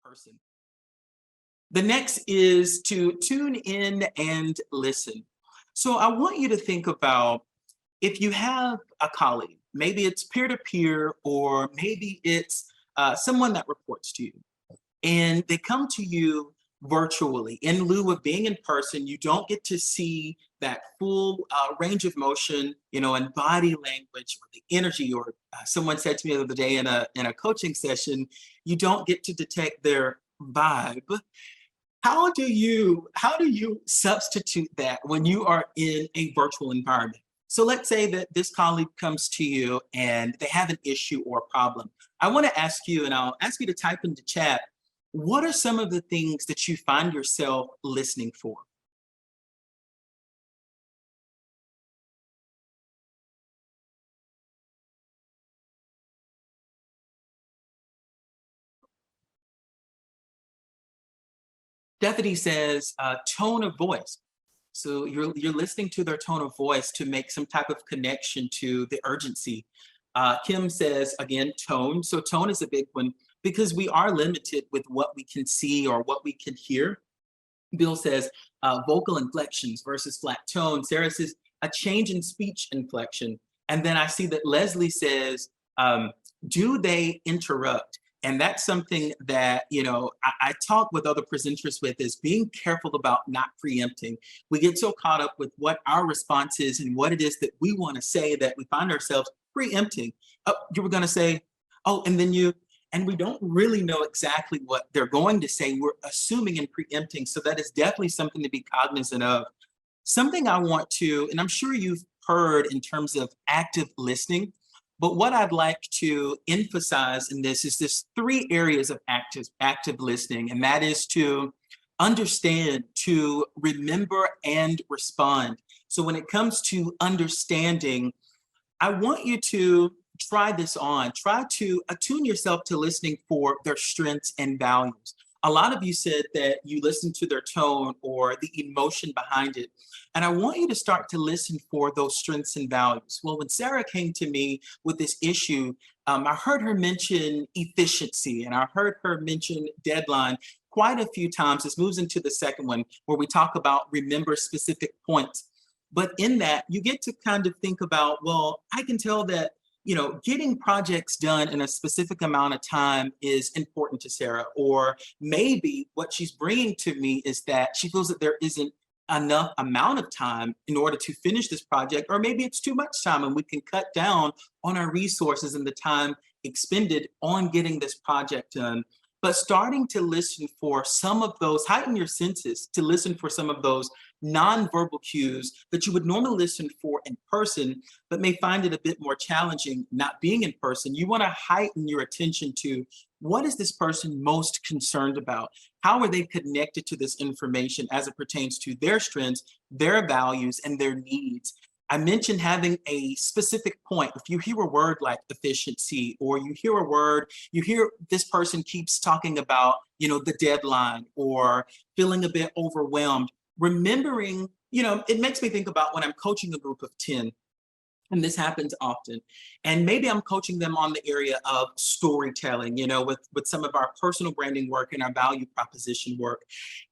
person. The next is to tune in and listen. So I want you to think about if you have a colleague, maybe it's peer to peer, or maybe it's someone that reports to you, and they come to you virtually in lieu of being in person. You don't get to see that full range of motion, and body language or the energy. Or someone said to me the other day in a coaching session, you don't get to detect their vibe. How do you substitute that when you are in a virtual environment? So let's say that this colleague comes to you and they have an issue or a problem. I want to ask you, and I'll ask you to type into chat, what are some of the things that you find yourself listening for? Stephanie says tone of voice. So you're listening to their tone of voice to make some type of connection to the urgency. Kim says again tone. So tone is a big one because we are limited with what we can see or what we can hear. Bill says vocal inflections versus flat tone. Sarah says a change in speech inflection. And then I see that Leslie says, do they interrupt? And that's something that, I talk with other presenters with, is being careful about not preempting. We get so caught up with what our response is and what it is that we want to say that we find ourselves preempting. Oh, you were going to say, oh, and then and we don't really know exactly what they're going to say. We're assuming and preempting. So that is definitely something to be cognizant of. Something I want to, and I'm sure you've heard in terms of active listening, but what I'd like to emphasize in this is this three areas of active listening, and that is to understand, to remember, and respond. So when it comes to understanding, I want you to try this on. Try to attune yourself to listening for their strengths and values. A lot of you said that you listen to their tone or the emotion behind it. And I want you to start to listen for those strengths and values. Well, when Sarah came to me with this issue, I heard her mention efficiency and I heard her mention deadline quite a few times. This moves into the second one where we talk about remember specific points. But in that, you get to kind of think about, well, I can tell that, getting projects done in a specific amount of time is important to Sarah. Or maybe what she's bringing to me is that she feels that there isn't enough amount of time in order to finish this project, or maybe it's too much time and we can cut down on our resources and the time expended on getting this project done. But starting to listen for some of those, heighten your senses to listen for some of those nonverbal cues that you would normally listen for in person, but may find it a bit more challenging not being in person. You want to heighten your attention to what is this person most concerned about? How are they connected to this information as it pertains to their strengths, their values, and their needs? I mentioned having a specific point. If you hear a word like efficiency, or you hear a word, you hear this person keeps talking about, the deadline, or feeling a bit overwhelmed, remembering, it makes me think about when I'm coaching a group of 10, and this happens often. And maybe I'm coaching them on the area of storytelling, with some of our personal branding work and our value proposition work.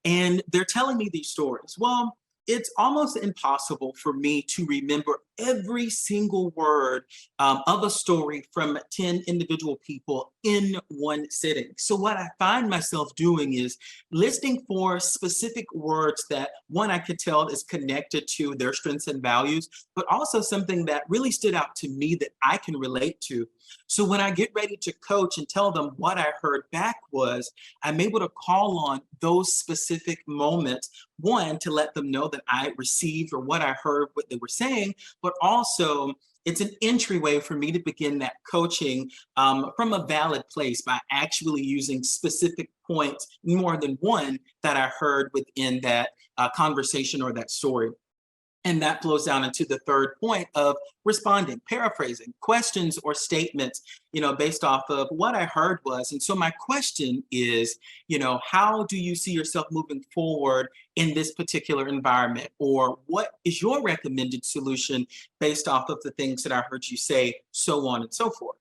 And they're telling me these stories. Well, it's almost impossible for me to remember every single word of a story from 10 individual people in one sitting. So what I find myself doing is listening for specific words that, one, I could tell is connected to their strengths and values, but also something that really stood out to me that I can relate to. So when I get ready to coach and tell them what I heard back was, I'm able to call on those specific moments, one, to let them know that I received or what I heard, what they were saying, but also it's an entryway for me to begin that coaching from a valid place by actually using specific points, more than one, that I heard within that conversation or that story. And that flows down into the third point of responding, paraphrasing questions or statements, based off of what I heard was. And so my question is, how do you see yourself moving forward in this particular environment? Or what is your recommended solution based off of the things that I heard you say, so on and so forth?